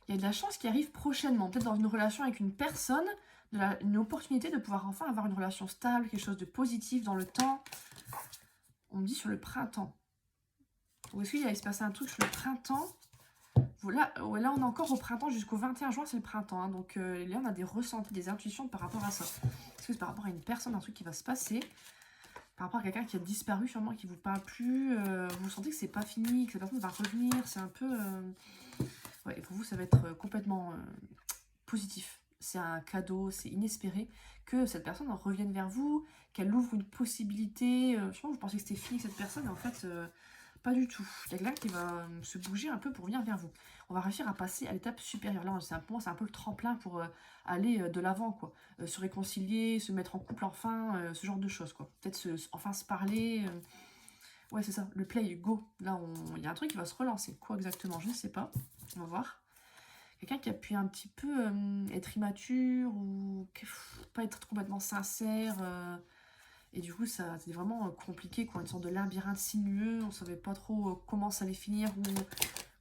Il y a de la chance qui arrive prochainement, peut-être dans une relation avec une personne, une opportunité de pouvoir enfin avoir une relation stable, quelque chose de positif dans le temps. On me dit sur le printemps. Ou est-ce qu'il allait se passer un truc sur le printemps? Voilà, ouais, là on est encore au printemps, jusqu'au 21 juin c'est le printemps, hein, donc là on a des ressentis, des intuitions par rapport à ça. Est-ce que c'est par rapport à une personne, un truc qui va se passer? Par rapport à quelqu'un qui a disparu sûrement, qui vous parle plus, vous sentez que c'est pas fini, que cette personne va revenir, c'est un peu... Ouais, pour vous ça va être complètement positif. C'est un cadeau, c'est inespéré, que cette personne en revienne vers vous, qu'elle ouvre une possibilité. Je pense que vous pensez que c'était fini avec cette personne, et en fait, pas du tout. Il y a quelqu'un qui va se bouger un peu pour venir vers vous. On va réussir à passer à l'étape supérieure. Là, pour moi, c'est un peu le tremplin pour aller de l'avant, quoi. Se réconcilier, se mettre en couple enfin, ce genre de choses, quoi. Peut-être enfin se parler. Ouais, c'est ça, le play, go. Là, il y a un truc qui va se relancer. Quoi exactement? Je ne sais pas. On va voir. Quelqu'un qui a pu un petit peu être immature ou pas être complètement sincère. Et du coup, ça c'était vraiment compliqué, quoi. Une sorte de labyrinthe sinueux. On savait pas trop comment ça allait finir,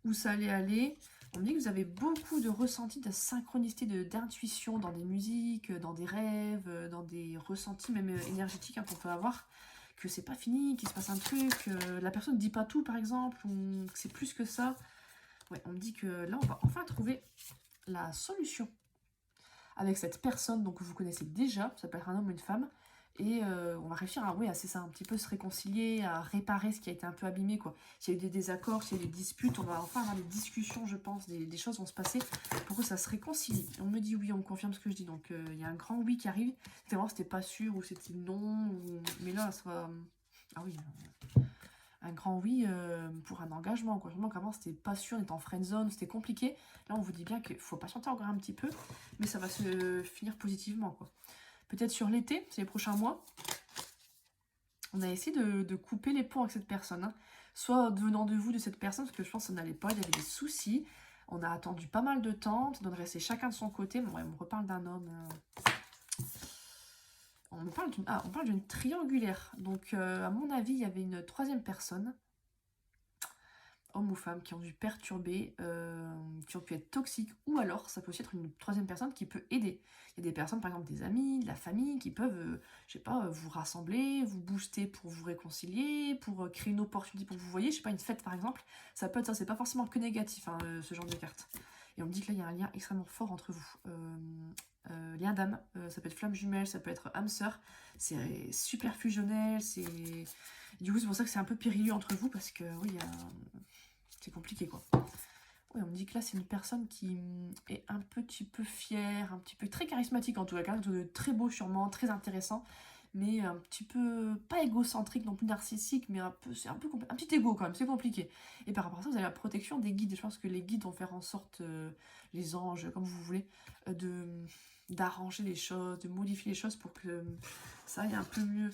où ça allait aller. On me dit que vous avez beaucoup de ressentis, de synchronicité, d'intuition dans des musiques, dans des rêves, dans des ressentis même énergétiques qu'on peut avoir. Que c'est pas fini, qu'il se passe un truc. La personne ne dit pas tout, par exemple, ou que c'est plus que ça. Ouais, on me dit que là, on va enfin trouver la solution avec cette personne donc, que vous connaissez déjà, ça peut être un homme ou une femme, et on va réussir à, oui, c'est ça, un petit peu se réconcilier, à réparer ce qui a été un peu abîmé, quoi. S'il y a eu des désaccords, s'il y a eu des disputes, on va enfin avoir des discussions, je pense, des choses vont se passer pour que ça se réconcilie. Et on me dit oui, on me confirme ce que je dis, donc il y a un grand oui qui arrive. C'était vraiment, c'était pas sûr, ou c'était non, mais là, ça va... Ah oui, un grand oui pour un engagement, quoi. Vraiment qu'avant c'était pas sûr, on était en friend zone, c'était compliqué. Là on vous dit bien qu'il faut patienter encore un petit peu, mais ça va se finir positivement, quoi. Peut-être sur l'été, c'est les prochains mois, on a essayé de couper les ponts avec cette personne, hein. Soit venant de vous, de cette personne, parce que je pense que ça n'allait pas, il y avait des soucis. On a attendu pas mal de temps, ça devrait rester chacun de son côté. Bon, ouais, on me reparle d'un homme. On parle d'une triangulaire. Donc, à mon avis, il y avait une troisième personne, hommes ou femmes, qui ont dû perturber, qui ont pu être toxiques, ou alors ça peut aussi être une troisième personne qui peut aider. Il y a des personnes, par exemple des amis, de la famille, qui peuvent, je sais pas, vous rassembler, vous booster pour vous réconcilier, pour créer une opportunité pour que vous voyez, je sais pas, une fête par exemple. Ça peut être ça, c'est pas forcément que négatif, hein, ce genre de carte. Et on me dit que là, il y a un lien extrêmement fort entre vous. Lien d'âme, ça peut être flamme jumelle, ça peut être âme sœur. C'est super fusionnel, c'est... Du coup, c'est pour ça que c'est un peu périlleux entre vous, parce que, oui, c'est compliqué, quoi. Oui, on me dit que là, c'est une personne qui est un petit peu fière, un petit peu très charismatique en tout cas, quelqu'un de très beau sûrement, très intéressant, mais un petit peu, pas égocentrique non plus narcissique, mais un peu, c'est un peu un petit égo quand même, c'est compliqué. Et par rapport à ça, vous avez la protection des guides. Je pense que les guides vont faire en sorte, les anges, comme vous voulez, d'arranger les choses, de modifier les choses pour que ça aille un peu mieux.